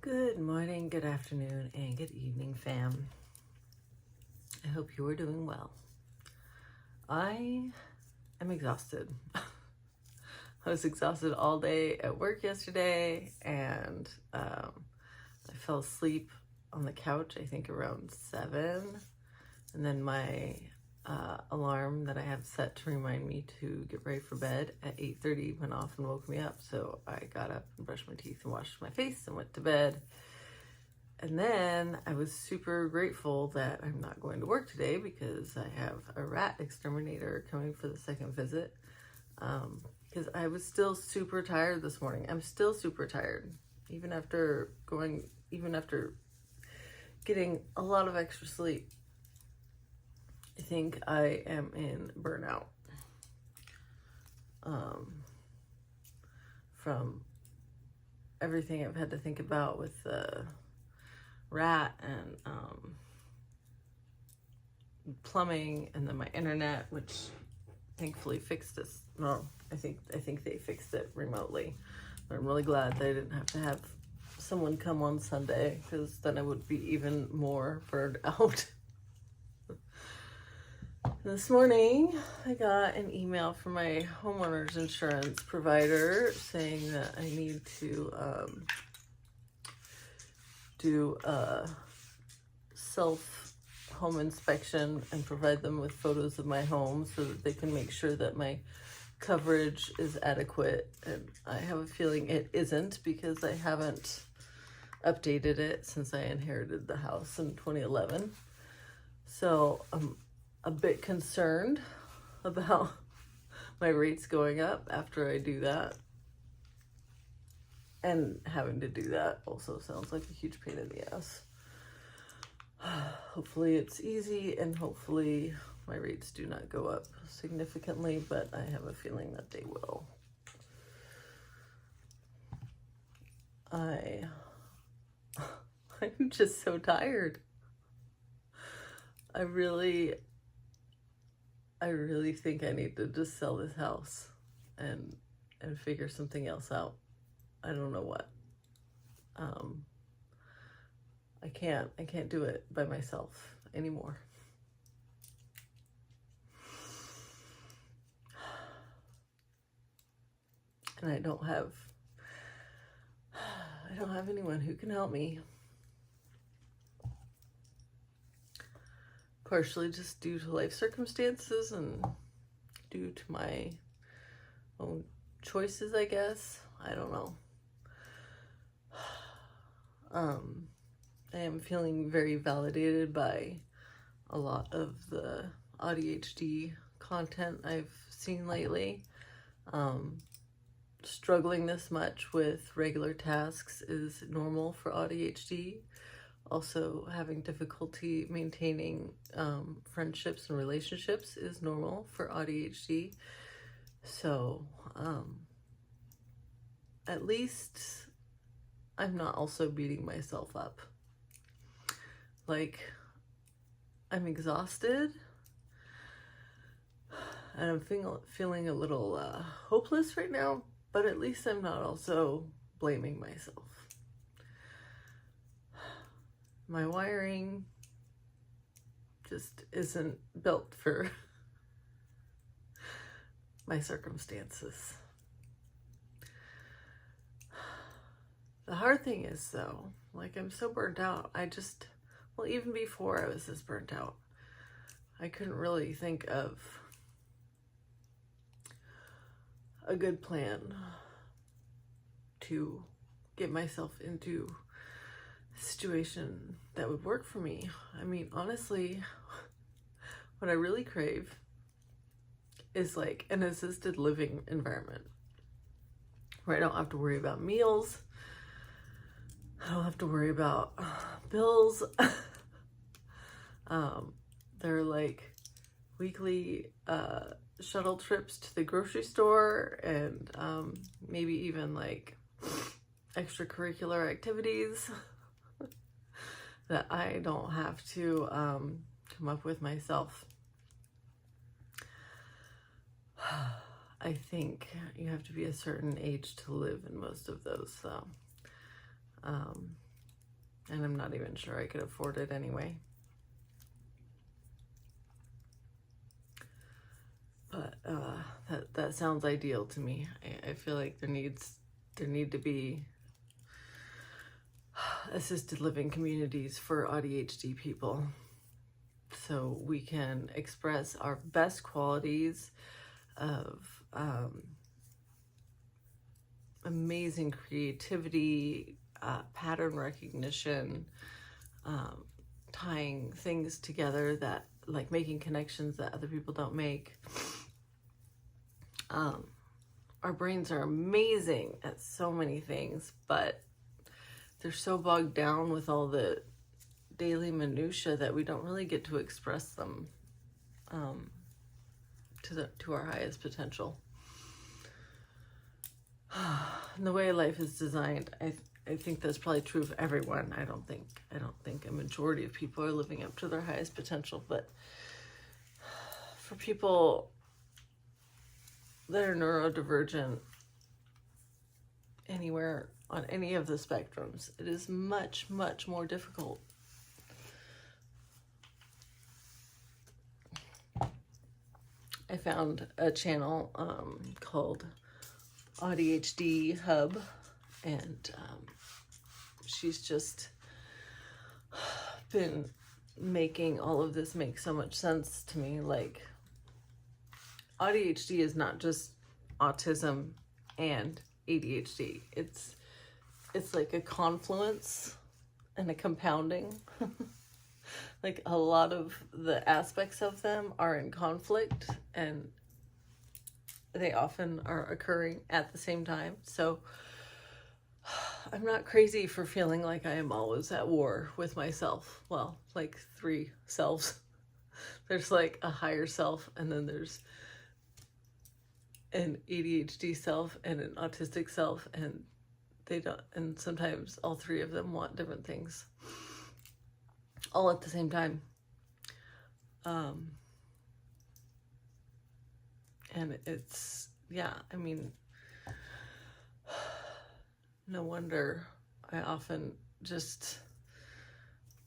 Good morning, good afternoon, and good evening, fam. I hope you are doing well. I am exhausted. I was exhausted all day at work yesterday, and I fell asleep on the couch, I think around 7, and then my alarm that I have set to remind me to get ready for bed at 8:30 went off and woke me up, so I got up and brushed my teeth and washed my face and went to bed. And then I was super grateful that I'm not going to work today because I have a rat exterminator coming for the second visit, because I was still super tired this morning. I'm still super tired, even after getting a lot of extra sleep. I think I am in burnout from everything I've had to think about with the rat and plumbing, and then my internet, which thankfully fixed this. No, I think they fixed it remotely. But I'm really glad they didn't have to have someone come on Sunday, because then I would be even more burned out. This morning, I got an email from my homeowner's insurance provider saying that I need to do a self-home inspection and provide them with photos of my home so that they can make sure that my coverage is adequate. And I have a feeling it isn't, because I haven't updated it since I inherited the house in 2011. So I'm a bit concerned about my rates going up after I do that. And having to do that also sounds like a huge pain in the ass. Hopefully it's easy, and hopefully my rates do not go up significantly, but I have a feeling that they will. I'm just so tired. I really think I need to just sell this house and figure something else out. I don't know what. I can't do it by myself anymore. And I don't have anyone who can help me. Partially just due to life circumstances and due to my own choices, I guess. I don't know. I am feeling very validated by a lot of the AuDHD content I've seen lately. Struggling this much with regular tasks is normal for AuDHD. Also, having difficulty maintaining friendships and relationships is normal for AuDHD. So, at least I'm not also beating myself up. Like, I'm exhausted, and I'm feeling a little hopeless right now, but at least I'm not also blaming myself. My wiring just isn't built for my circumstances. The hard thing is, though, like, I'm so burnt out. Even before I was this burnt out, I couldn't really think of a good plan to get myself into a situation that would work for me. I mean, honestly, what I really crave is like an assisted living environment where I don't have to worry about meals. I don't have to worry about bills. There are like weekly shuttle trips to the grocery store, and maybe even like extracurricular activities that I don't have to come up with myself. I think you have to be a certain age to live in most of those, so and I'm not even sure I could afford it anyway. But that sounds ideal to me. I feel like there need to be assisted living communities for AuDHD people, so we can express our best qualities of amazing creativity, pattern recognition, tying things together, that like making connections that other people don't make. Our brains are amazing at so many things, but they're so bogged down with all the daily minutia that we don't really get to express them to our highest potential. And the way life is designed, I think that's probably true of everyone. I don't think a majority of people are living up to their highest potential, but for people that are neurodivergent anywhere on any of the spectrums, it is much, much more difficult. I found a channel called AuDHD Hub, and she's just been making all of this make so much sense to me. Like, AuDHD is not just autism and ADHD. It's like a confluence and a compounding. Like, a lot of the aspects of them are in conflict, and they often are occurring at the same time. So I'm not crazy for feeling like I am always at war with myself. Well, like 3 selves. There's like a higher self, and then there's an ADHD self and an autistic self, and they don't, and sometimes all 3 of them want different things all at the same time. And it's, yeah, I mean, no wonder I often just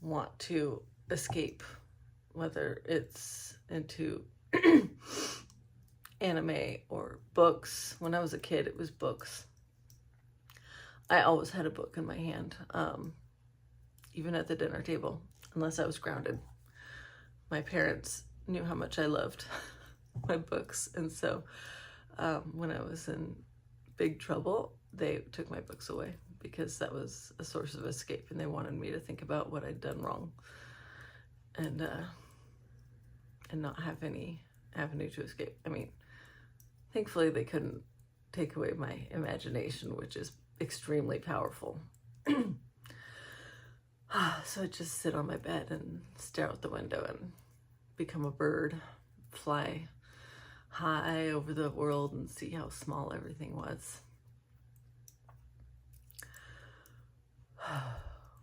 want to escape, whether it's into anime or books. When I was a kid, it was books. I always had a book in my hand, even at the dinner table, unless I was grounded. My parents knew how much I loved my books, and so when I was in big trouble, they took my books away, because that was a source of escape, and they wanted me to think about what I'd done wrong, and not have any avenue to escape. I mean, thankfully they couldn't take away my imagination, which is extremely powerful. So I'd just sit on my bed and stare out the window and become a bird, fly high over the world and see how small everything was.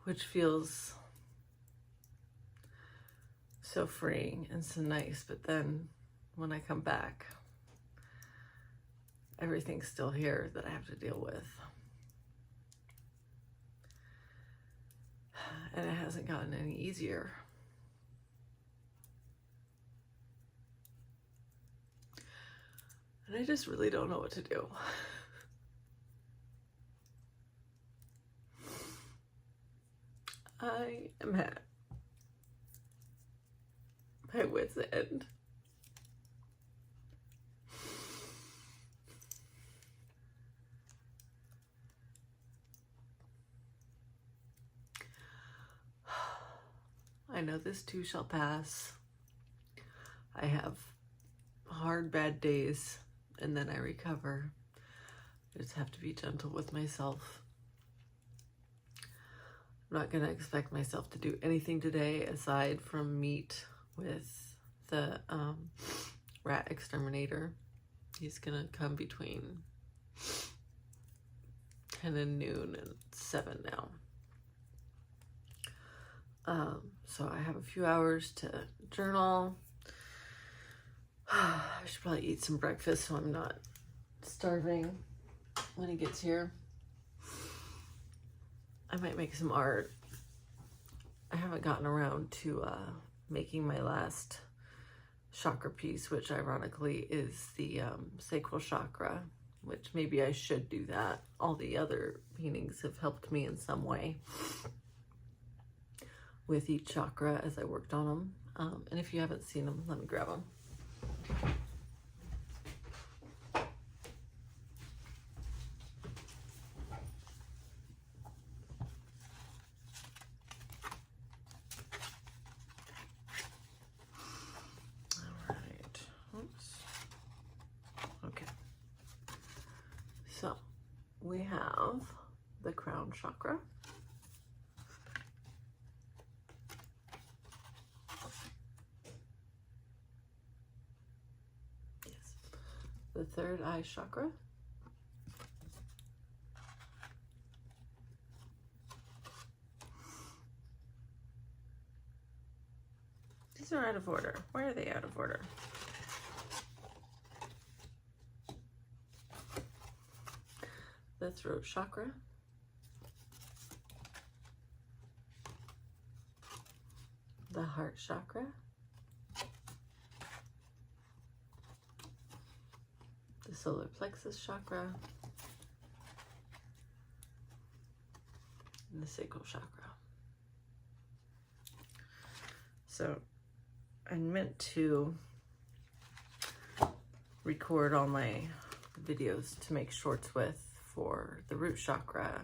Which feels so freeing and so nice, but then when I come back, everything's still here that I have to deal with. And it hasn't gotten any easier. And I just really don't know what to do. I am at my wit's end. I know this too shall pass. I have hard, bad days, and then I recover. I just have to be gentle with myself. I'm not going to expect myself to do anything today aside from meet with the rat exterminator. He's going to come between 10 and noon and 7 now. So I have a few hours to journal. I should probably eat some breakfast so I'm not starving when he gets here. I might make some art. I haven't gotten around to making my last chakra piece, which ironically is the sacral chakra, which maybe I should do that. All the other paintings have helped me in some way with each chakra as I worked on them. And if you haven't seen them, let me grab them. So we have the crown chakra, yes, the third eye chakra, these are out of order. Why are they out of order? The throat chakra, the heart chakra, the solar plexus chakra, and the sacral chakra. So I meant to record all my videos to make shorts with for the root chakra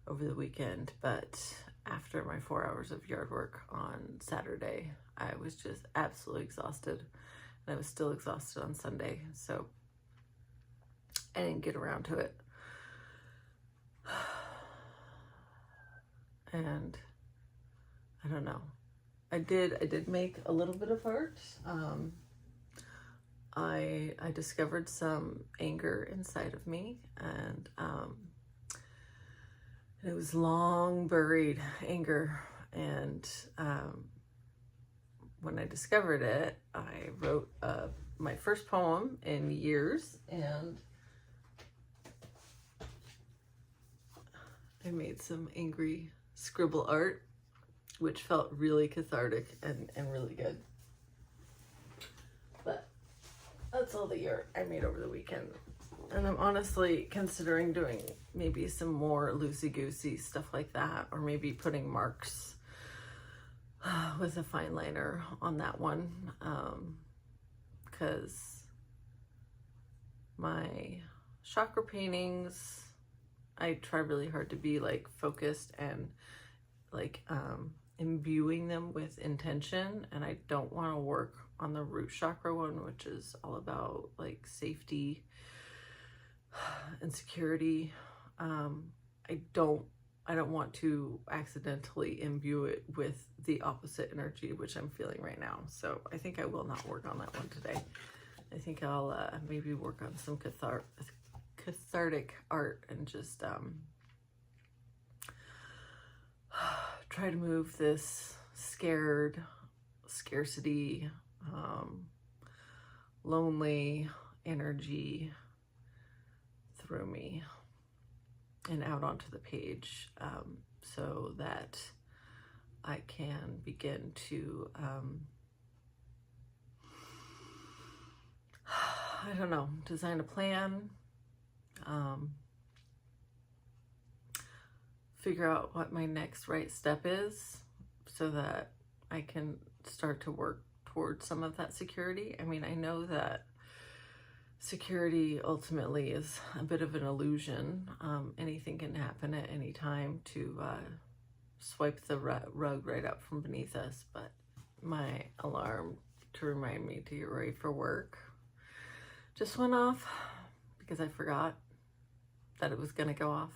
over the weekend, but after my 4 hours of yard work on Saturday, I was just absolutely exhausted, and I was still exhausted on Sunday, so I didn't get around to it. And I don't know. I did make a little bit of art. I discovered some anger inside of me, and it was long buried anger, and when I discovered it, I wrote my first poem in years, and I made some angry scribble art, which felt really cathartic and really good. But that's all the art I made over the weekend. And I'm honestly considering doing maybe some more loosey-goosey stuff like that, or maybe putting marks with a fine liner on that one, because my chakra paintings, I try really hard to be like focused and like imbuing them with intention, and I don't want to work on the root chakra one, which is all about like safety and security. I don't want to accidentally imbue it with the opposite energy, which I'm feeling right now. So I think I will not work on that one today. I think I'll maybe work on some cathartic art and just try to move this scarcity, lonely energy through me and out onto the page, so that I can begin to, I don't know, design a plan, figure out what my next right step is so that I can start to work towards some of that security. I mean, I know that security ultimately is a bit of an illusion. Anything can happen at any time to swipe the rug right out from beneath us, but my alarm to remind me to get ready for work just went off because I forgot that it was going to go off.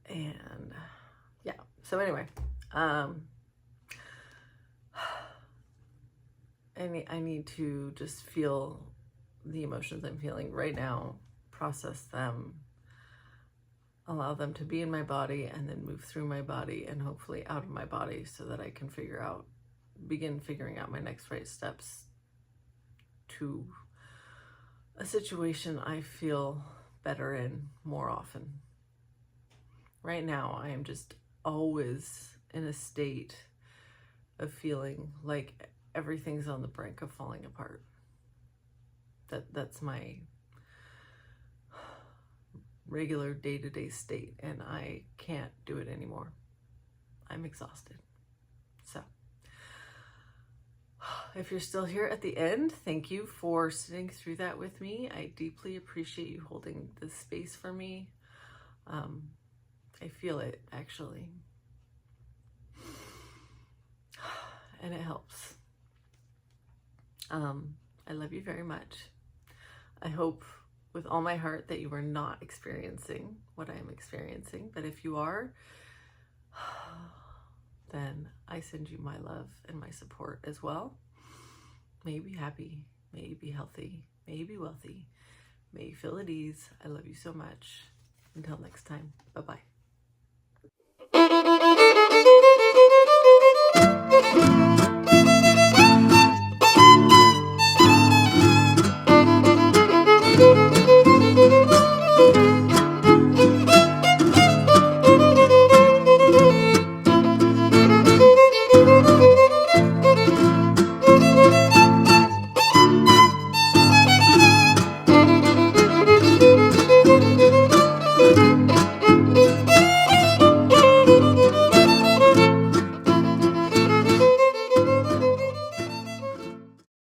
And yeah, so anyway, I need to just feel the emotions I'm feeling right now, process them, allow them to be in my body, and then move through my body and hopefully out of my body so that I can begin figuring out my next right steps to a situation I feel better in more often. Right now, I am just always in a state of feeling like everything's on the brink of falling apart. That's my regular day-to-day state, and I can't do it anymore. I'm exhausted. So if you're still here at the end, thank you for sitting through that with me. I deeply appreciate you holding this space for me. I feel it, actually. And it helps. I love you very much. I hope with all my heart that you are not experiencing what I am experiencing. But if you are, then I send you my love and my support as well. May you be happy. May you be healthy. May you be wealthy. May you feel at ease. I love you so much. Until next time. Bye-bye.